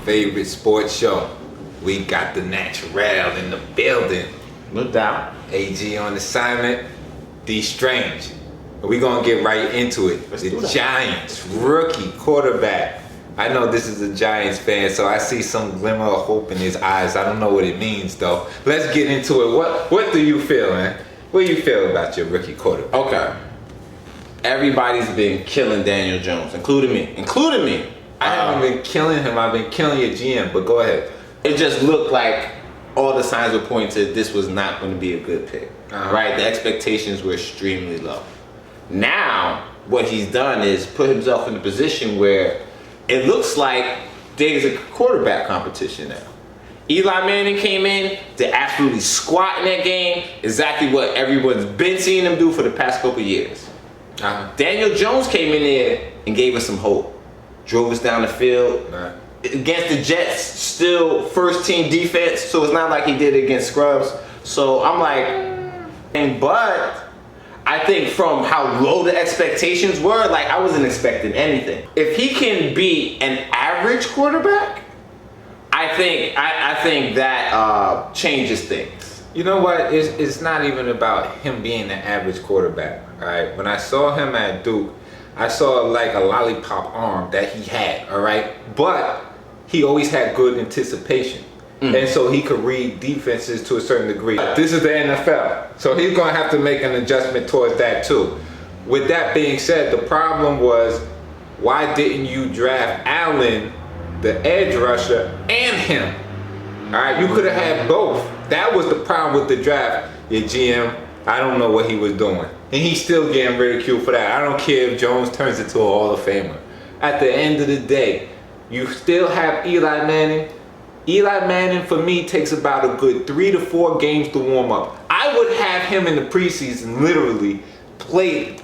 favorite sports show. We got the natural in the building. No doubt. AG on assignment, D Strange. We're gonna get right into it. The Giants rookie quarterback. I know this is a Giants fan, so I see some glimmer of hope in his eyes. I don't know what it means though. Let's get into it. What do you feel, man? What do you feel about your rookie quarterback? Okay. Everybody's been killing Daniel Jones, including me. I haven't been killing him. I've been killing your GM, but go ahead. It just looked like all the signs were pointing to this was not going to be a good pick, right? The expectations were extremely low. Now, what he's done is put himself in a position where it looks like there's a quarterback competition now. Eli Manning came in to absolutely squat in that game, exactly what everyone's been seeing him do for the past couple years. Daniel Jones came in there and gave us some hope. Drove us down the field. Against the Jets, still first team defense, so it's not like he did it against scrubs. So I'm like, but I think from how low the expectations were, like I wasn't expecting anything. If he can be an average quarterback, I think that changes things. You know what? It's not even about him being an average quarterback. All right. When I saw him at Duke, I saw like a lollipop arm that he had. All right, but he always had good anticipation. And so he could read defenses to a certain degree. This is the NFL, so he's going to have to make an adjustment towards that too. With that being said, the problem was, why didn't you draft Allen, the edge rusher, and him? All right, you could have had both. That was the problem with the draft. Your GM, I don't know what he was doing. And he's still getting ridiculed for that. I don't care if Jones turns into a Hall of Famer. At the end of the day, you still have Eli Manning. Eli Manning, for me, takes about a good 3 to 4 games to warm up. I would have him in the preseason literally play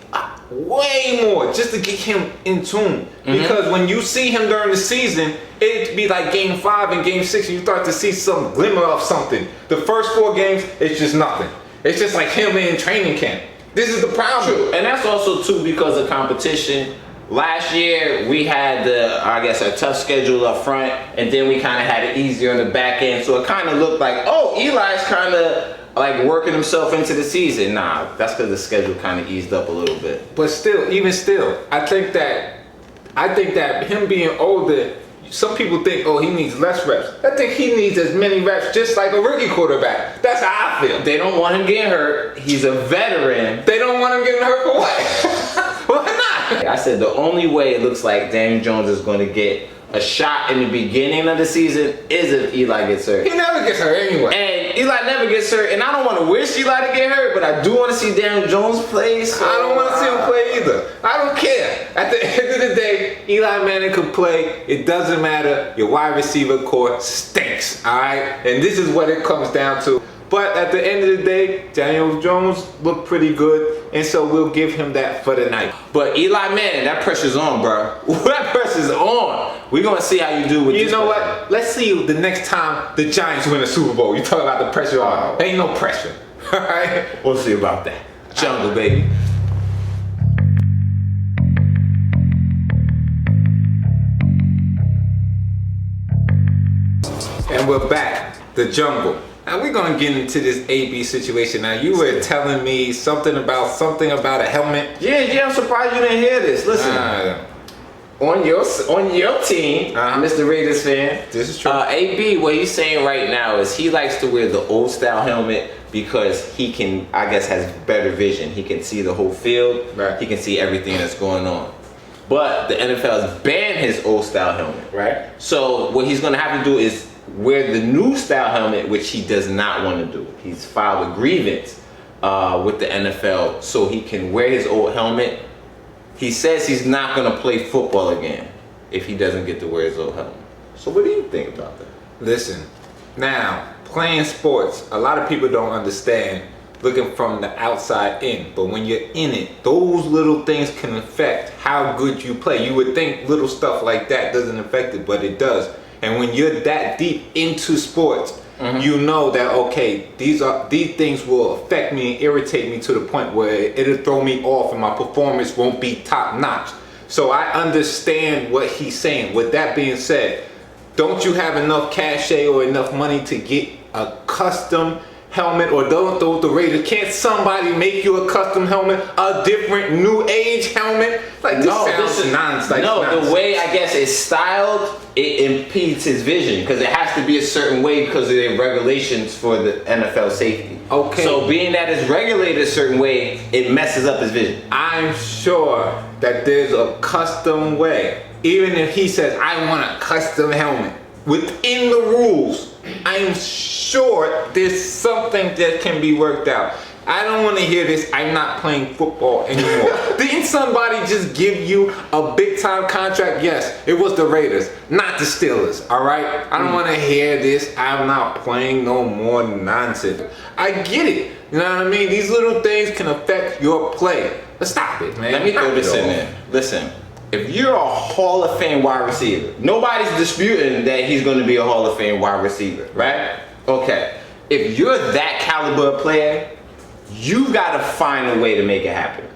way more just to get him in tune. Because when you see him during the season, it'd be like game 5 and game 6, and you start to see some glimmer of something. The first 4 games, it's just nothing. It's just like him in training camp. This is the problem. True. And that's also too because of competition. Last year we had a tough schedule up front, and then we kind of had it easier on the back end. So it kind of looked like, oh, Eli's kind of like working himself into the season. Nah, that's because the schedule kind of eased up a little bit. But still, I think that him being older, some people think, oh, he needs less reps. I think he needs as many reps, just like a rookie quarterback. That's how I feel. They don't want him getting hurt. He's a veteran. They don't want him getting hurt for what? Why not? I said the only way it looks like Daniel Jones is going to get a shot in the beginning of the season is if Eli gets hurt. He never gets hurt anyway. And Eli never gets hurt, and I don't want to wish Eli to get hurt, but I do want to see Daniel Jones play. So I don't want to see him play either. I don't care. At the end of the day, Eli Manning could play. It doesn't matter. Your wide receiver core stinks, all right? And this is what it comes down to. But at the end of the day, Daniel Jones looked pretty good, and so we'll give him that for the night. But Eli Manning, that pressure's on, bro. That pressure's on. We're going to see how you do with this. You know what? Let's see the next time the Giants win a Super Bowl. You talk about the pressure on. Ain't no pressure. All right? We'll see about that. Jungle, baby. And we're back. The jungle. Now we're gonna get into this AB situation. Now you were telling me something about a helmet. Yeah, I'm surprised you didn't hear this. Listen, on your team, Mr. Raiders fan, this is true. AB, what he's saying right now is he likes to wear the old style helmet because he can, I guess, has better vision. He can see the whole field. Right. He can see everything that's going on. But the NFL has banned his old style helmet. Right. So what he's gonna have to do is wear the new style helmet, which he does not want to do. He's filed a grievance with the NFL so he can wear his old helmet. He says he's not going to play football again if he doesn't get to wear his old helmet. So what do you think about that? Listen, now, playing sports, a lot of people don't understand looking from the outside in. But when you're in it, those little things can affect how good you play. You would think little stuff like that doesn't affect it, but it does. And when you're that deep into sports, you know that, okay, these things will affect me and irritate me to the point where it'll throw me off and my performance won't be top notch. So I understand what he's saying. With that being said, don't you have enough cachet or enough money to get a custom helmet? Or don't the Raiders, can't somebody make you a custom helmet, a different new age helmet? Like, this sounds nonsense. Like, the way I guess it's styled, it impedes his vision because it has to be a certain way because of the regulations for the NFL safety. Okay. So being that it's regulated a certain way, it messes up his vision. I'm sure that there's a custom way. Even if he says, I want a custom helmet, within the rules, I am sure there's something that can be worked out. I don't want to hear this, I'm not playing football anymore. Didn't somebody just give you a big time contract? Yes, it was the Raiders, not the Steelers, all right? I don't want to hear this, I'm not playing no more nonsense. I get it, you know what I mean? These little things can affect your play. But stop it, man. Let me throw this in there. Listen, if you're a Hall of Fame wide receiver, nobody's disputing that he's going to be a Hall of Fame wide receiver, right? Okay. If you're that caliber of player, you got to find a way to make it happen.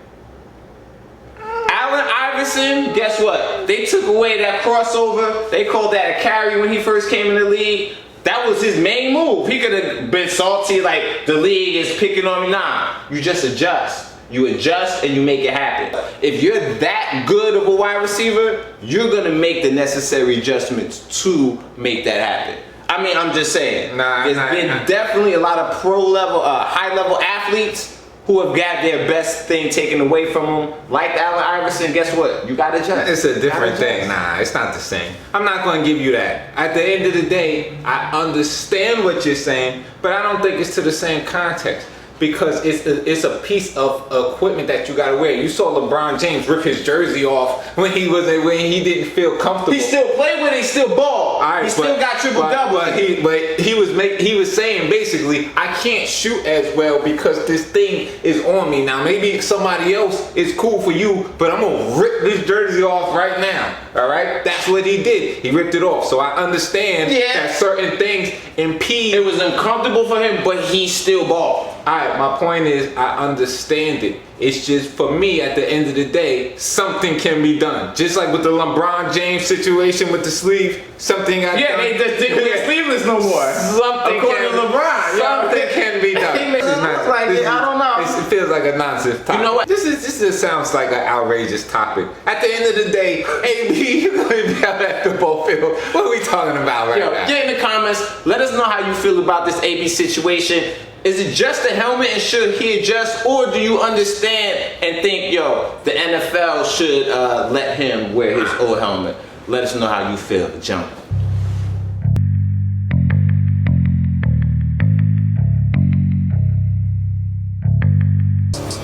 Allen Iverson, guess what? They took away that crossover. They called that a carry when he first came in the league. That was his main move. He could have been salty like the league is picking on me. Nah, you just adjust. You adjust and you make it happen. If you're that good of a wide receiver, you're going to make the necessary adjustments to make that happen. I mean, I'm just saying. There's been definitely a lot of pro-level, high-level athletes who have got their best thing taken away from them. Like Allen Iverson, guess what? You got to adjust. It's a different thing. Nah, it's not the same. I'm not going to give you that. At the end of the day, I understand what you're saying, but I don't think it's to the same context. Because it's a piece of equipment that you gotta wear. You saw LeBron James rip his jersey off when he didn't feel comfortable. He still played with it. He still balled. Right, he still got triple double. But he was saying basically, I can't shoot as well because this thing is on me now. Maybe somebody else is cool for you, but I'm gonna rip this jersey off right now. All right, that's what he did. He ripped it off. So I understand that certain things impede. It was uncomfortable for him, but he still balled. Alright, my point is, I understand it. It's just, for me, at the end of the day, something can be done. Just like with the LeBron James situation with the sleeve, something got done. Yeah, they wear sleeveless no more. Something can be done. I don't know. It feels like a nonsense topic. You know what? This just sounds like an outrageous topic. At the end of the day, AB, you're going to be out at the football field. What are we talking about right now? Get in the comments. Let us know how you feel about this AB situation. Is it just a helmet and should he adjust, or do you understand and think, yo, the NFL should let him wear his old helmet? Let us know how you feel. Jump.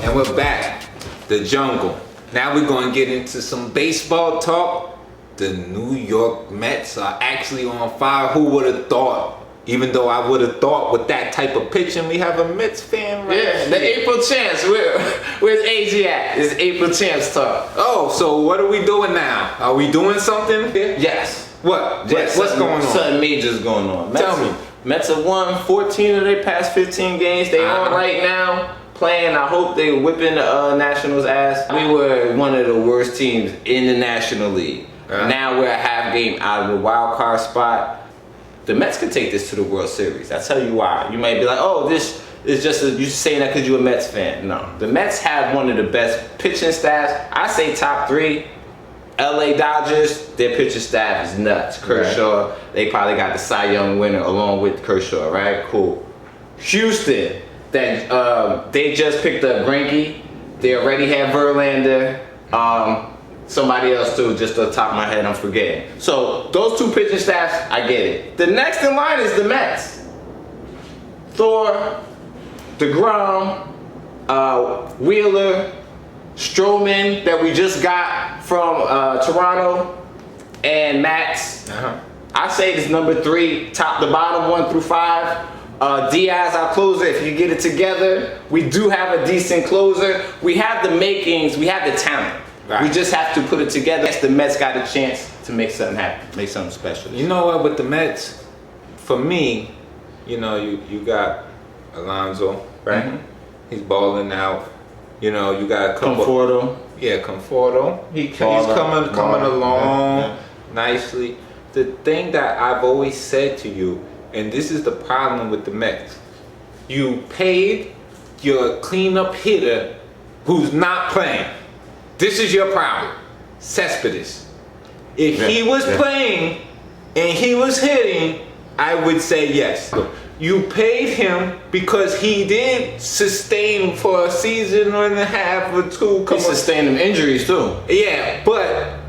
And we're back. The jungle. Now we're going to get into some baseball talk. The New York Mets are actually on fire. Who would have thought? Even though I would have thought with that type of pitching, we have a Mets fan right here. The April Champs. Where's AG at? It's April Champs talk. Oh, so what are we doing now? Are we doing something here? Yes. What? Yes. What's going on? Something major's going on. Tell me. Mets have won 14 of their past 15 games. They on right now. Playing, I hope they whipping the Nationals' ass. We were one of the worst teams in the National League. Now we're a half game out of the wild card spot. The Mets could take this to the World Series. I'll tell you why. You might be like, oh, this is just you saying that because you're a Mets fan. No. The Mets have one of the best pitching staffs. I say top 3. LA Dodgers, their pitching staff is nuts. Kershaw, they probably got the Cy Young winner along with Kershaw, right? Cool. Houston, that they just picked up Greinke. They already have Verlander. Somebody else too, just off the top of my head, I'm forgetting. So those two pitching staffs, I get it. The next in line is the Mets. Thor, DeGrom, Wheeler, Stroman that we just got from Toronto, and Max. I say this number 3, top to bottom, 1 through 5. Diaz, our closer, if you get it together, we do have a decent closer. We have the makings, we have the talent. We just have to put it together. The Mets got a chance to make something happen, make something special. You know what, with the Mets, for me, you know, you got Alonso, right? He's balling out. You know, you got a couple. Conforto. Yeah, Conforto. He's coming along nicely. the thing that I've always said to you, and this is the problem with the Mets. You paid your cleanup hitter who's not playing. This is your problem. Cespedes. If he was playing and he was hitting, I would say yes. You paid him because he did sustain for a season and a half or two. He sustained them injuries too. Yeah, but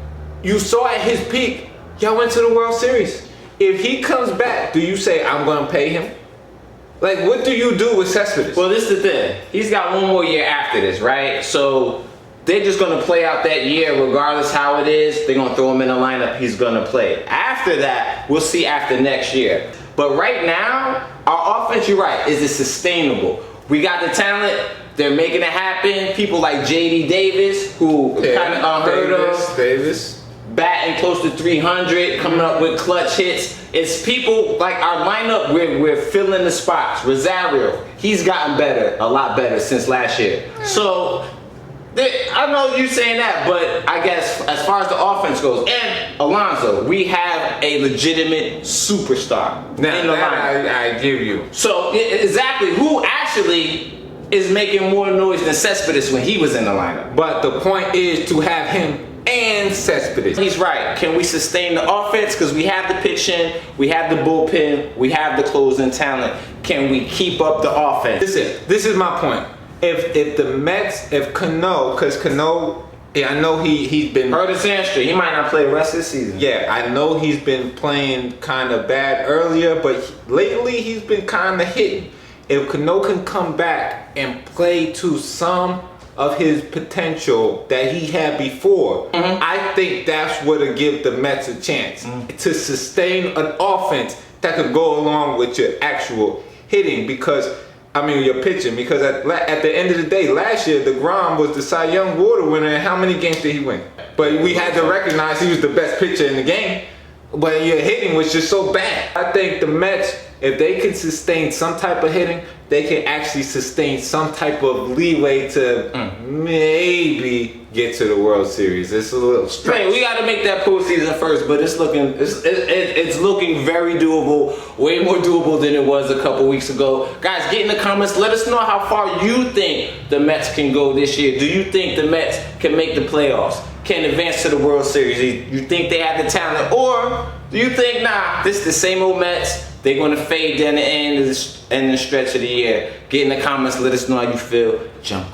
you saw at his peak, y'all went to the World Series. If he comes back, do you say, I'm going to pay him? Like, what do you do with Cespedes? Well, this is the thing. He's got one more year after this, right? So they're just going to play out that year regardless how it is. They're going to throw him in the lineup. He's going to play. After that, we'll see after next year. But right now, our offense, you're right, is it sustainable? We got the talent. They're making it happen. People like J.D. Davis, who kind of unheard of. Davis. Batting close to 300, coming up with clutch hits. It's people like our lineup, we're filling the spots. Rosario, he's gotten better, a lot better since last year. So, I know you saying that, but I guess as far as the offense goes, and Alonso, we have a legitimate superstar Now, in the lineup. I give you. So, exactly, who actually is making more noise than Cespedes when he was in the lineup? But the point is to have him and Cespedes. He's right. Can we sustain the offense? Because we have the pitching, we have the bullpen, we have the closing talent. Can we keep up the offense? Listen, this is my point. If the Mets, if Cano, because Cano, yeah, I know he's been hurt his hamstring. He might not play the rest of the season. Yeah, I know he's been playing kind of bad earlier, but lately he's been kind of hitting. If Cano can come back and play to some of his potential that he had before, I think that's what'll give the Mets a chance to sustain an offense that could go along with your actual hitting. Because I mean, your pitching. Because at the end of the day, last year DeGrom was the Cy Young Award winner. And how many games did he win? But we had to recognize he was the best pitcher in the game. But your hitting was just so bad. I think the Mets, if they can sustain some type of hitting, they can actually sustain some type of leeway to maybe get to the World Series. It's a little stretch. Man, we got to make that postseason first, but it's looking very doable, way more doable than it was a couple weeks ago. Guys, get in the comments. Let us know how far you think the Mets can go this year. Do you think the Mets can make the playoffs? Can advance to the World Series? You think they have the talent? Or do you think, nah, this is the same old Mets? They're going to fade down the end of the stretch of the year. Get in the comments. Let us know how you feel. Jump.